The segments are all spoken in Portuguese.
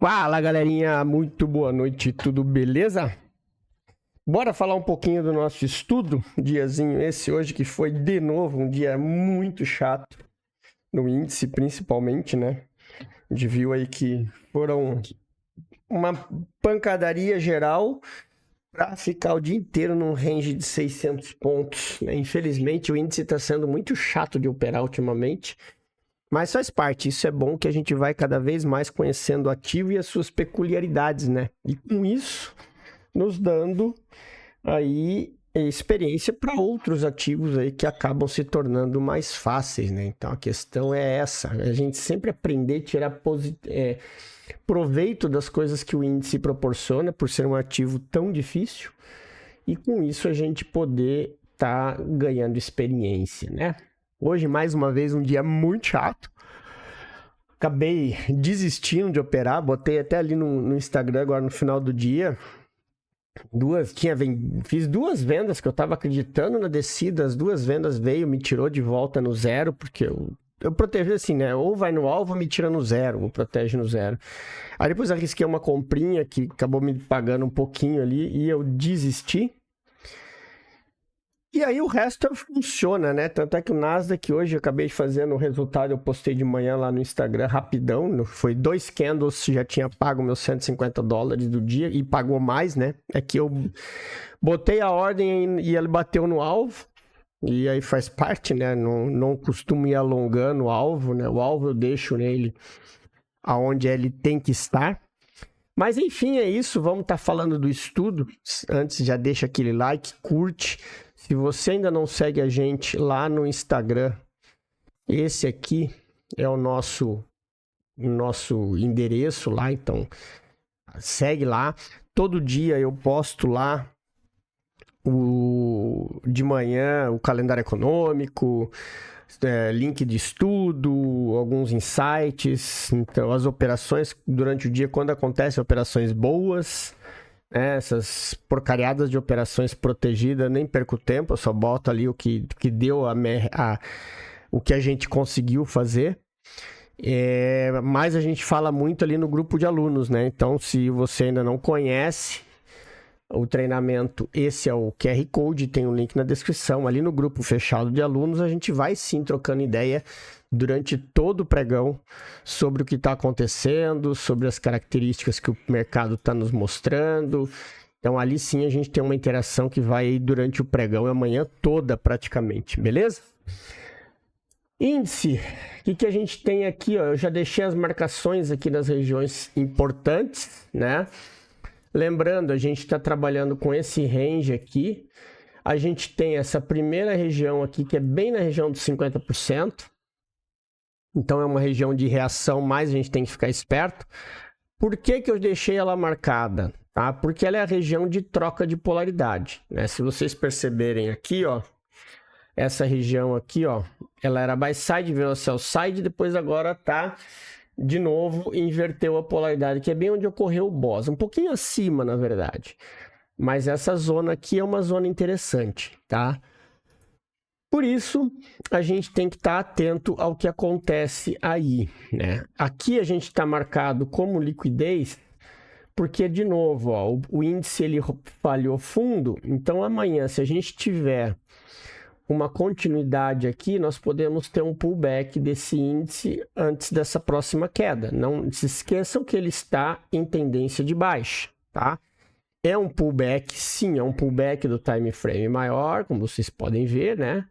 Fala, galerinha, muito boa noite, tudo beleza? Bora falar um pouquinho do nosso estudo, diazinho esse hoje que foi de novo um dia muito chato, no índice principalmente, né? A gente viu aí que foram uma pancadaria geral para ficar o dia inteiro num range de 600 pontos, né? Infelizmente o índice está sendo muito chato de operar ultimamente, mas faz parte, isso é bom que a gente vai cada vez mais conhecendo o ativo e as suas peculiaridades, né? E com isso, nos dando aí experiência para outros ativos aí que acabam se tornando mais fáceis, né? Então a questão é essa, a gente sempre aprender a tirar proveito das coisas que o índice proporciona por ser um ativo tão difícil e com isso a gente poder estar ganhando experiência, né? Hoje, mais uma vez, um dia muito chato. Acabei desistindo de operar, botei até ali no Instagram agora no final do dia. Fiz duas vendas que eu estava acreditando na descida, as duas vendas veio, me tirou de volta no zero, porque eu protegi assim, né? Ou vai no alvo ou me tira no zero, ou protege no zero. Aí depois arrisquei uma comprinha que acabou me pagando um pouquinho ali e eu desisti. E aí o resto funciona, né? Tanto é que o Nasdaq hoje eu acabei fazendo o resultado, eu postei de manhã lá no Instagram, rapidão. Foi 2 candles, já tinha pago meus $150 do dia e pagou mais, né? É que eu botei a ordem e ele bateu no alvo. E aí faz parte, né? Não costumo ir alongando o alvo, né? O alvo eu deixo nele aonde ele tem que estar. Mas enfim, é isso. Vamos estar falando do estudo. Antes, já deixa aquele like, curte. Se você ainda não segue a gente lá no Instagram, esse aqui é o nosso endereço lá, então segue lá. Todo dia eu posto lá de manhã o calendário econômico, link de estudo, alguns insights. Então as operações durante o dia, quando acontecem operações boas, essas porcariadas de operações protegidas, nem perco tempo, eu só boto ali o que deu o que a gente conseguiu fazer. Mas a gente fala muito ali no grupo de alunos, né? Então, se você ainda não conhece o treinamento, esse é o QR Code, tem um link na descrição. Ali no grupo fechado de alunos, a gente vai sim trocando ideia durante todo o pregão sobre o que está acontecendo, sobre as características que o mercado está nos mostrando. Então ali sim a gente tem uma interação que vai durante o pregão, a manhã toda praticamente, beleza? Índice, o que a gente tem aqui? Ó? Eu já deixei as marcações aqui das regiões importantes, né? Lembrando, a gente está trabalhando com esse range aqui. A gente tem essa primeira região aqui, que é bem na região dos 50%. Então é uma região de reação, mas a gente tem que ficar esperto. Por que eu deixei ela marcada? Tá? Porque ela é a região de troca de polaridade, né? Se vocês perceberem aqui, ó, essa região aqui, ó, ela era buy side, virou sell side, depois agora tá de novo, inverteu a polaridade, que é bem onde ocorreu o BOS, um pouquinho acima, na verdade. Mas essa zona aqui é uma zona interessante, tá? Por isso, a gente tem que estar atento ao que acontece aí, né? Aqui a gente está marcado como liquidez, porque, de novo, ó, o índice ele falhou fundo, então amanhã, se a gente tiver uma continuidade aqui, nós podemos ter um pullback desse índice antes dessa próxima queda. Não se esqueçam que ele está em tendência de baixa, tá? É um pullback, sim, é um pullback do time frame maior, como vocês podem ver, né?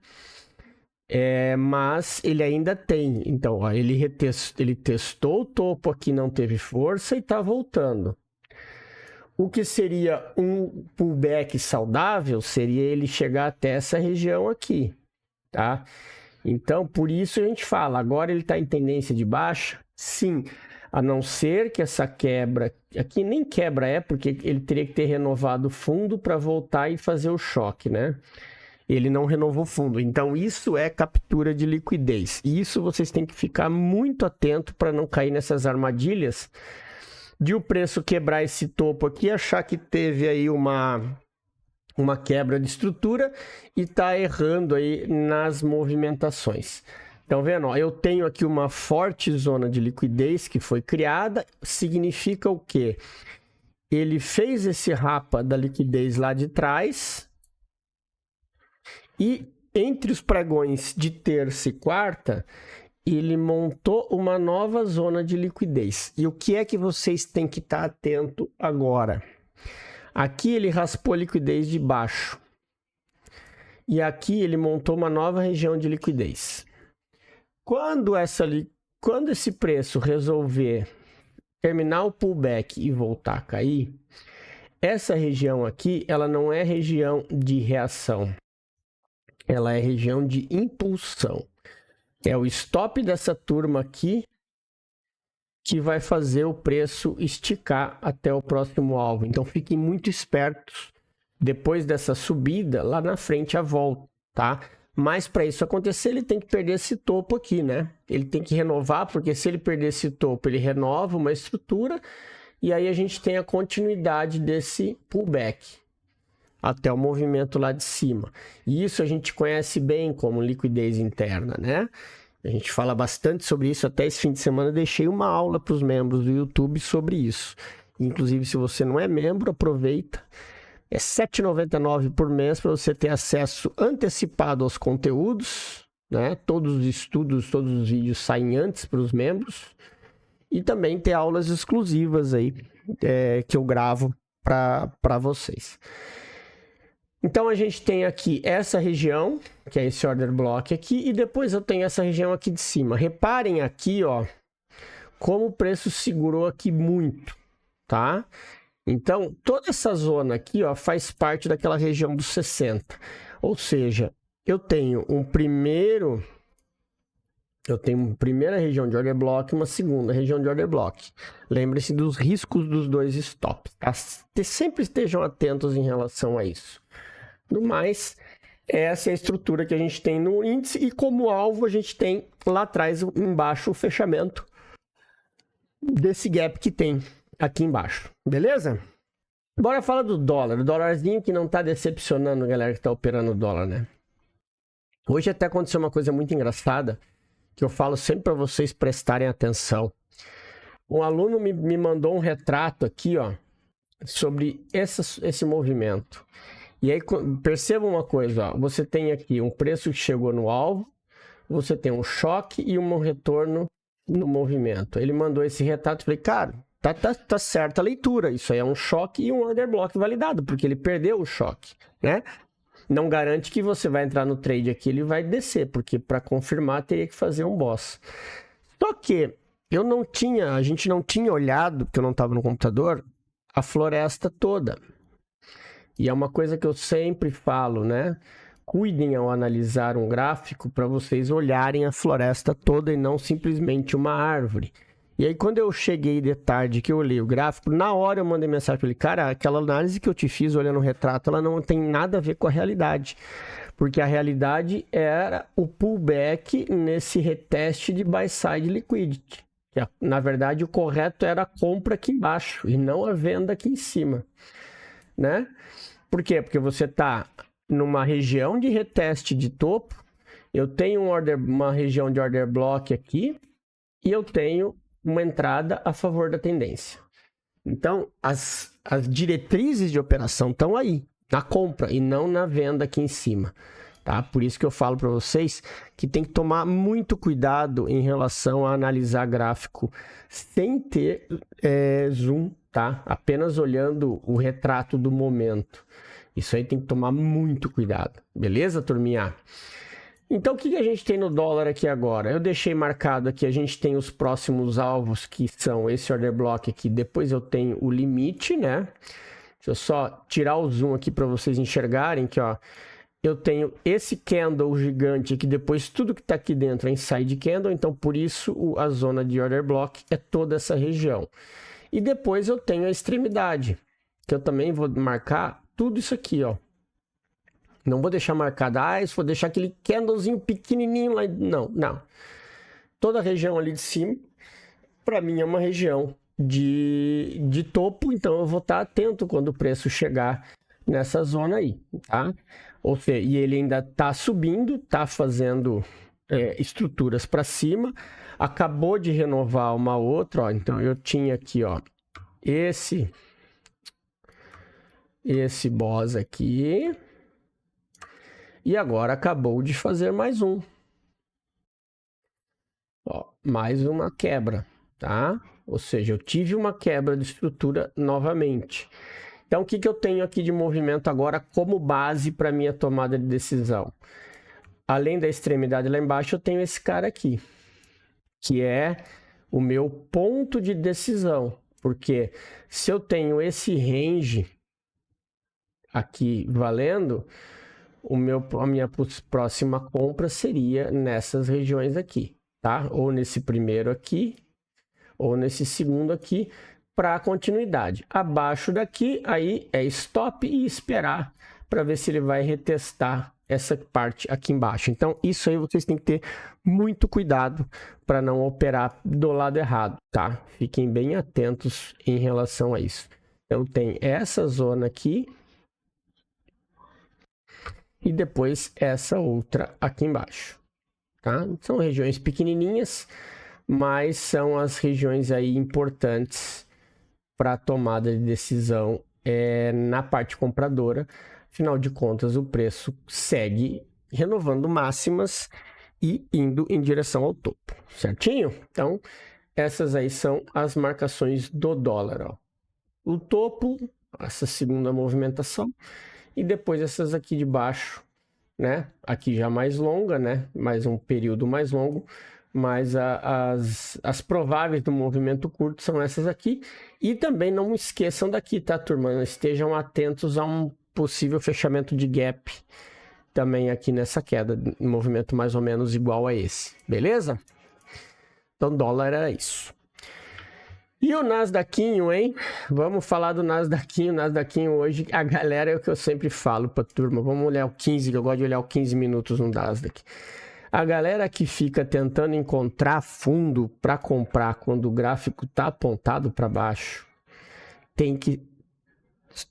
Mas ele ainda tem. Então, ó, ele testou o topo aqui, não teve força e está voltando. O que seria um pullback saudável seria ele chegar até essa região aqui, tá? Então, por isso a gente fala, agora ele está em tendência de baixa? Sim, a não ser que essa quebra, aqui nem quebra porque ele teria que ter renovado o fundo para voltar e fazer o choque, né? Ele não renovou o fundo, então isso é captura de liquidez. E isso vocês têm que ficar muito atento para não cair nessas armadilhas de o preço quebrar esse topo aqui, achar que teve aí uma quebra de estrutura e tá errando aí nas movimentações. Então, vendo, ó, eu tenho aqui uma forte zona de liquidez que foi criada, significa o quê? Ele fez esse rapa da liquidez lá de trás e entre os pregões de terça e quarta, ele montou uma nova zona de liquidez. E o que é que vocês têm que estar atento agora? Aqui ele raspou a liquidez de baixo. E aqui ele montou uma nova região de liquidez. Quando esse preço resolver terminar o pullback e voltar a cair, essa região aqui, ela não é região de reação. Ela é região de impulsão. É o stop dessa turma aqui que vai fazer o preço esticar até o próximo alvo. Então, fiquem muito espertos. Depois dessa subida, lá na frente a volta, tá? Mas para isso acontecer, ele tem que perder esse topo aqui, né? Ele tem que renovar, porque se ele perder esse topo, ele renova uma estrutura e aí a gente tem a continuidade desse pullback até o movimento lá de cima. E isso a gente conhece bem como liquidez interna, né? A gente fala bastante sobre isso. Até esse fim de semana eu deixei uma aula para os membros do YouTube sobre isso. Inclusive, se você não é membro, aproveita. É R$ 7,99 por mês para você ter acesso antecipado aos conteúdos, né? Todos os estudos, todos os vídeos saem antes para os membros. E também ter aulas exclusivas aí que eu gravo para vocês. Então a gente tem aqui essa região, que é esse order block aqui, e depois eu tenho essa região aqui de cima. Reparem aqui, ó, como o preço segurou aqui muito, tá? Então, toda essa zona aqui, ó, faz parte daquela região dos 60. Ou seja, eu tenho uma primeira região de order block e uma segunda região de order block. Lembre-se dos riscos dos dois stops, tá? Sempre estejam atentos em relação a isso. No mais, essa é a estrutura que a gente tem no índice e como alvo a gente tem lá atrás, embaixo, o fechamento desse gap que tem aqui embaixo, beleza? Bora falar do dólar, o dólarzinho que não tá decepcionando a galera que tá operando o dólar, né? Hoje até aconteceu uma coisa muito engraçada, que eu falo sempre para vocês prestarem atenção. Um aluno me mandou um retrato aqui, ó, sobre esse movimento. E aí, percebam uma coisa, ó, você tem aqui um preço que chegou no alvo, você tem um choque e um retorno no movimento. Ele mandou esse retrato e falei, cara, tá certa a leitura, isso aí é um choque e um order block validado, porque ele perdeu o choque, né? Não garante que você vai entrar no trade aqui, ele vai descer, porque para confirmar teria que fazer um boss. Só que a gente não tinha olhado, porque eu não estava no computador, a floresta toda. E é uma coisa que eu sempre falo, né? Cuidem ao analisar um gráfico para vocês olharem a floresta toda e não simplesmente uma árvore. E aí, quando eu cheguei de tarde, que eu olhei o gráfico, na hora eu mandei mensagem para ele, cara, aquela análise que eu te fiz olhando o retrato, ela não tem nada a ver com a realidade. Porque a realidade era o pullback nesse reteste de buy-side liquidity. Na verdade, o correto era a compra aqui embaixo e não a venda aqui em cima, né? Por quê? Porque você está numa região de reteste de topo, eu tenho uma região de order block aqui e eu tenho uma entrada a favor da tendência. Então, as diretrizes de operação estão aí, na compra e não na venda aqui em cima. Tá? Por isso que eu falo para vocês que tem que tomar muito cuidado em relação a analisar gráfico sem ter zoom, tá? Apenas olhando o retrato do momento. Isso aí tem que tomar muito cuidado. Beleza, turminha? Então, o que a gente tem no dólar aqui agora? Eu deixei marcado aqui, a gente tem os próximos alvos, que são esse order block aqui. Depois eu tenho o limite, né? Deixa eu só tirar o zoom aqui para vocês enxergarem que, ó, eu tenho esse candle gigante aqui, depois tudo que está aqui dentro é inside candle, então por isso a zona de order block é toda essa região. E depois eu tenho a extremidade, que eu também vou marcar tudo isso aqui, ó. Não vou deixar marcado, isso vou deixar aquele candlezinho pequenininho lá. Não. Toda a região ali de cima, para mim é uma região de topo, então eu vou estar atento quando o preço chegar nessa zona aí, tá? Ou seja, e ele ainda está subindo, está fazendo estruturas para cima, acabou de renovar uma outra, ó, então eu tinha aqui, ó, esse boss aqui, e agora acabou de fazer mais um, ó, mais uma quebra, tá? Ou seja, eu tive uma quebra de estrutura novamente. Então, o que eu tenho aqui de movimento agora como base para minha tomada de decisão? Além da extremidade lá embaixo, eu tenho esse cara aqui, que é o meu ponto de decisão. Porque se eu tenho esse range aqui valendo, a minha próxima compra seria nessas regiões aqui, tá? Ou nesse primeiro aqui, ou nesse segundo aqui, para continuidade. Abaixo daqui, aí é stop e esperar para ver se ele vai retestar essa parte aqui embaixo. Então, isso aí vocês têm que ter muito cuidado para não operar do lado errado, tá? Fiquem bem atentos em relação a isso. Então, tem essa zona aqui e depois essa outra aqui embaixo, tá? São regiões pequenininhas, mas são as regiões aí importantes para a tomada de decisão na parte compradora. Afinal de contas, o preço segue renovando máximas e indo em direção ao topo, certinho? Então, essas aí são as marcações do dólar, ó. O topo, essa segunda movimentação, e depois essas aqui de baixo, né? Aqui já mais longa, né? Mais um período mais longo, mas as prováveis do movimento curto são essas aqui. E também não esqueçam daqui, tá, turma? Estejam atentos a um possível fechamento de gap também aqui nessa queda, um movimento mais ou menos igual a esse, beleza? Então, dólar era isso. E o Nasdaqinho, hein? Vamos falar do Nasdaqinho. Nasdaqinho hoje, a galera é o que eu sempre falo pra turma. Vamos olhar o 15, que eu gosto de olhar o 15 minutos no Nasdaq. A galera que fica tentando encontrar fundo para comprar quando o gráfico tá apontado para baixo, tem que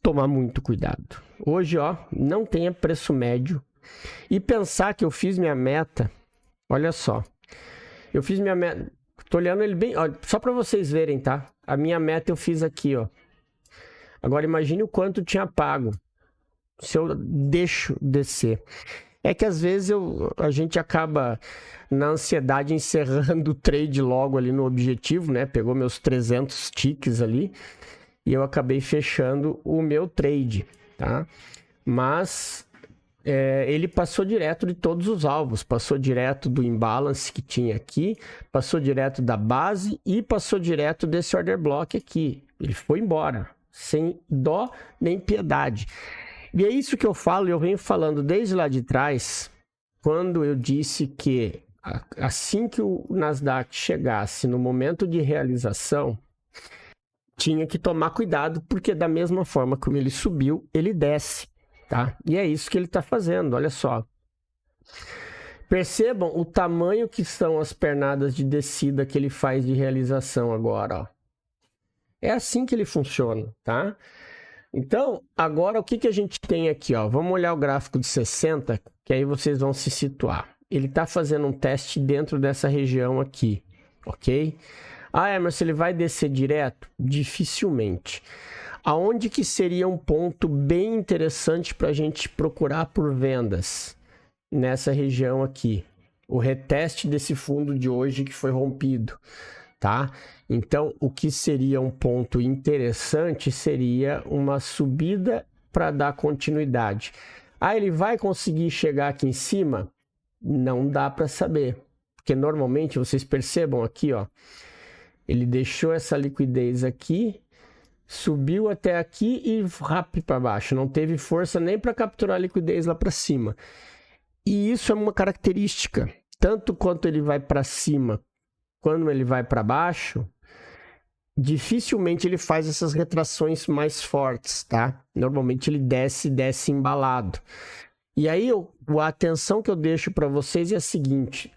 tomar muito cuidado. Hoje, ó, não tenha preço médio. E pensar que eu fiz minha meta, olha só. Eu fiz minha meta, tô olhando ele bem, ó, só para vocês verem, tá? A minha meta eu fiz aqui, ó. Agora imagine o quanto tinha pago se eu deixo descer. É que às vezes a gente acaba na ansiedade encerrando o trade logo ali no objetivo, né? Pegou meus 300 ticks ali e eu acabei fechando o meu trade, tá? Mas ele passou direto de todos os alvos, passou direto do imbalance que tinha aqui, passou direto da base e passou direto desse order block aqui. Ele foi embora, sem dó nem piedade. E é isso que eu falo, e eu venho falando desde lá de trás, quando eu disse que assim que o Nasdaq chegasse no momento de realização, tinha que tomar cuidado, porque da mesma forma como ele subiu, ele desce, tá? E é isso que ele está fazendo, olha só. Percebam o tamanho que são as pernadas de descida que ele faz de realização agora, ó. É assim que ele funciona, tá? Então, agora o que a gente tem aqui, ó? Vamos olhar o gráfico de 60, que aí vocês vão se situar. Ele está fazendo um teste dentro dessa região aqui, ok? Ah, Emerson, ele vai descer direto? Dificilmente. Aonde que seria um ponto bem interessante para a gente procurar por vendas? Nessa região aqui. O reteste desse fundo de hoje que foi rompido, tá? Então, o que seria um ponto interessante seria uma subida para dar continuidade. Ah, ele vai conseguir chegar aqui em cima? Não dá para saber, porque normalmente vocês percebam aqui, ó, ele deixou essa liquidez aqui, subiu até aqui e rápido para baixo, não teve força nem para capturar a liquidez lá para cima. E isso é uma característica, tanto quanto ele vai para cima, quando ele vai para baixo, dificilmente ele faz essas retrações mais fortes, tá? Normalmente ele desce embalado. E aí a atenção que eu deixo para vocês é a seguinte: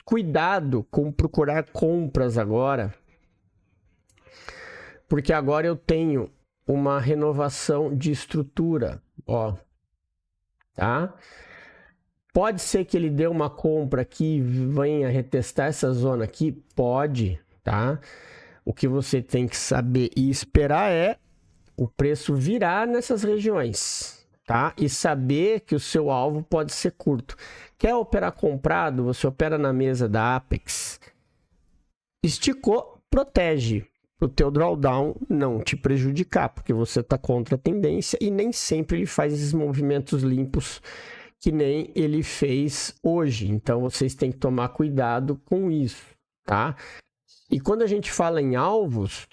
cuidado com procurar compras agora, porque agora eu tenho uma renovação de estrutura, ó, tá? Pode ser que ele dê uma compra aqui e venha retestar essa zona aqui? Pode, tá? O que você tem que saber e esperar é o preço virar nessas regiões, tá? E saber que o seu alvo pode ser curto. Quer operar comprado? Você opera na mesa da Apex. Esticou, protege o teu drawdown não te prejudicar, porque você está contra a tendência e nem sempre ele faz esses movimentos limpos que nem ele fez hoje. Então, vocês têm que tomar cuidado com isso, tá? E quando a gente fala em alvos,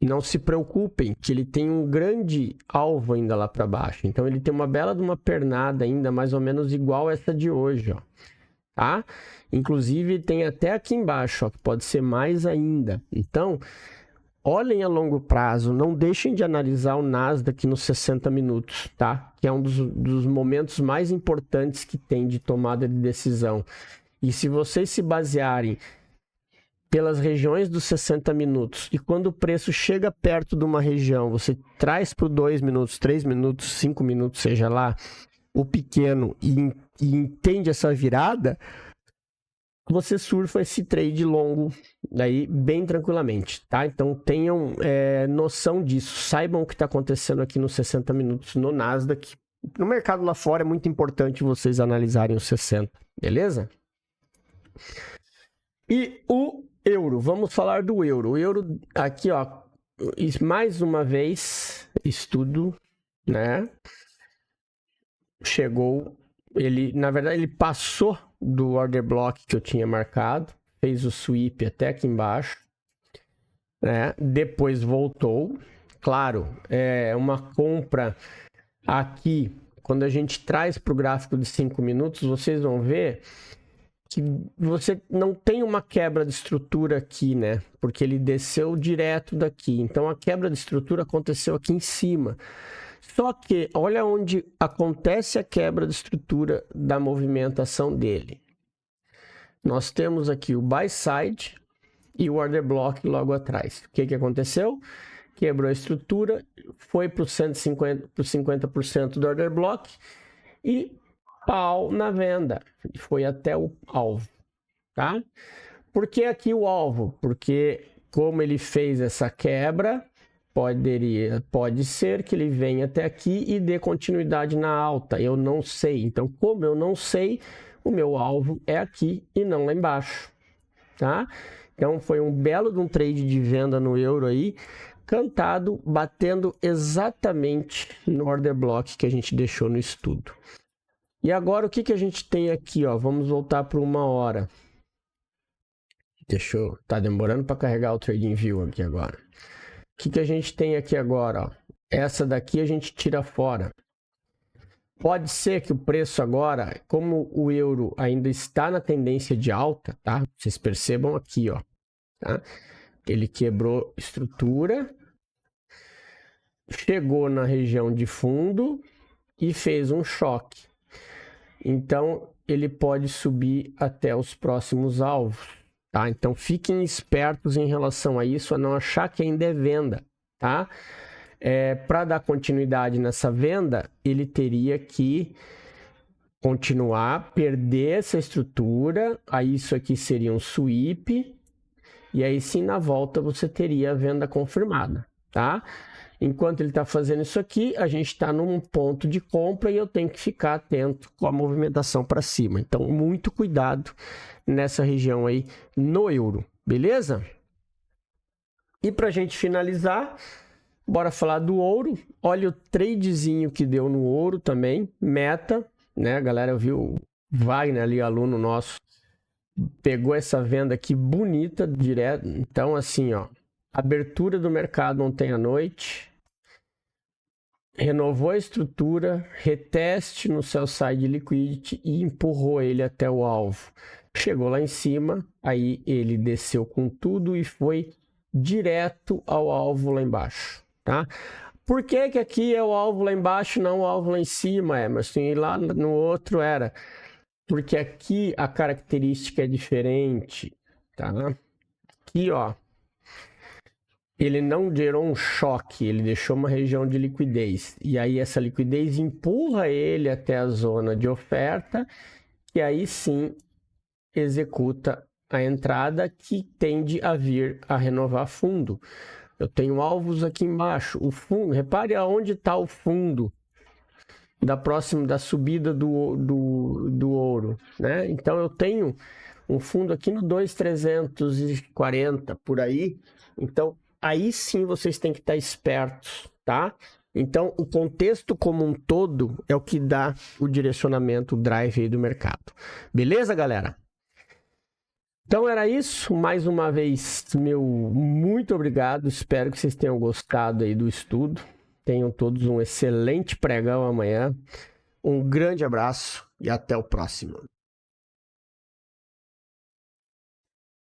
não se preocupem, que ele tem um grande alvo ainda lá para baixo. Então, ele tem uma bela de uma pernada ainda, mais ou menos igual essa de hoje, ó. Tá? Inclusive, tem até aqui embaixo, ó, que pode ser mais ainda. Então, olhem a longo prazo, não deixem de analisar o Nasdaq nos 60 minutos, tá? Que é um dos momentos mais importantes que tem de tomada de decisão. E se vocês se basearem pelas regiões dos 60 minutos e quando o preço chega perto de uma região, você traz para 2 minutos, 3 minutos, 5 minutos, seja lá, o pequeno e entende essa virada, você surfa esse trade longo daí bem tranquilamente, tá? Então tenham noção disso, saibam o que está acontecendo aqui nos 60 minutos no Nasdaq. No mercado lá fora é muito importante vocês analisarem os 60, beleza? E o euro, vamos falar do euro. O euro aqui, ó, mais uma vez, estudo, né? Chegou, na verdade ele passou do order block que eu tinha marcado, fez o sweep até aqui embaixo, né? Depois voltou, claro, é uma compra aqui, quando a gente traz para o gráfico de 5 minutos, vocês vão ver que você não tem uma quebra de estrutura aqui, né? Porque ele desceu direto daqui, então a quebra de estrutura aconteceu aqui em cima. Só que, olha onde acontece a quebra de estrutura da movimentação dele. Nós temos aqui o buy side e o order block logo atrás. O que aconteceu? Quebrou a estrutura, foi para os 50% do order block e pau na venda. Foi até o alvo, tá? Por que aqui o alvo? Porque como ele fez essa quebra, pode ser que ele venha até aqui e dê continuidade na alta. Eu não sei. Então, como eu não sei, o meu alvo é aqui e não lá embaixo, tá? Então, foi um belo de um trade de venda no euro aí, cantado, batendo exatamente no order block que a gente deixou no estudo. E agora, o que a gente tem aqui, ó? Vamos voltar para 1 hora. Tá demorando para carregar o TradingView aqui agora. O que a gente tem aqui agora, ó? Essa daqui a gente tira fora. Pode ser que o preço agora, como o euro ainda está na tendência de alta, tá? Vocês percebam aqui, ó, tá? Ele quebrou estrutura, chegou na região de fundo e fez um choque. Então, ele pode subir até os próximos alvos, tá? Então, fiquem espertos em relação a isso, a não achar que ainda é venda, tá? Para dar continuidade nessa venda, ele teria que continuar, perder essa estrutura, aí isso aqui seria um sweep, e aí sim, na volta, você teria a venda confirmada, tá? Enquanto ele está fazendo isso aqui, a gente está num ponto de compra e eu tenho que ficar atento com a movimentação para cima. Então, muito cuidado nessa região aí no euro, beleza? E para a gente finalizar, bora falar do ouro. Olha o tradezinho que deu no ouro também, meta, né? A galera viu o Wagner ali, aluno nosso, pegou essa venda aqui bonita, direto. Então, assim, ó, abertura do mercado ontem à noite, renovou a estrutura, reteste no sell side liquidity e empurrou ele até o alvo. Chegou lá em cima, aí ele desceu com tudo e foi direto ao alvo lá embaixo, tá? Por que que aqui é o alvo lá embaixo, não o alvo lá em cima, Emerson? E lá no outro era? Porque aqui a característica é diferente, tá? Aqui, ó, ele não gerou um choque, ele deixou uma região de liquidez. E aí essa liquidez empurra ele até a zona de oferta, e aí sim executa a entrada que tende a vir a renovar fundo. Eu tenho alvos aqui embaixo. O fundo, repare aonde está o fundo da subida do ouro, né? Então eu tenho um fundo aqui no 2.340 por aí. Então aí sim vocês têm que estar espertos, tá? Então o contexto como um todo é o que dá o direcionamento, o drive aí do mercado. Beleza, galera? Então era isso, mais uma vez, meu muito obrigado, espero que vocês tenham gostado aí do estudo, tenham todos um excelente pregão amanhã, um grande abraço e até o próximo.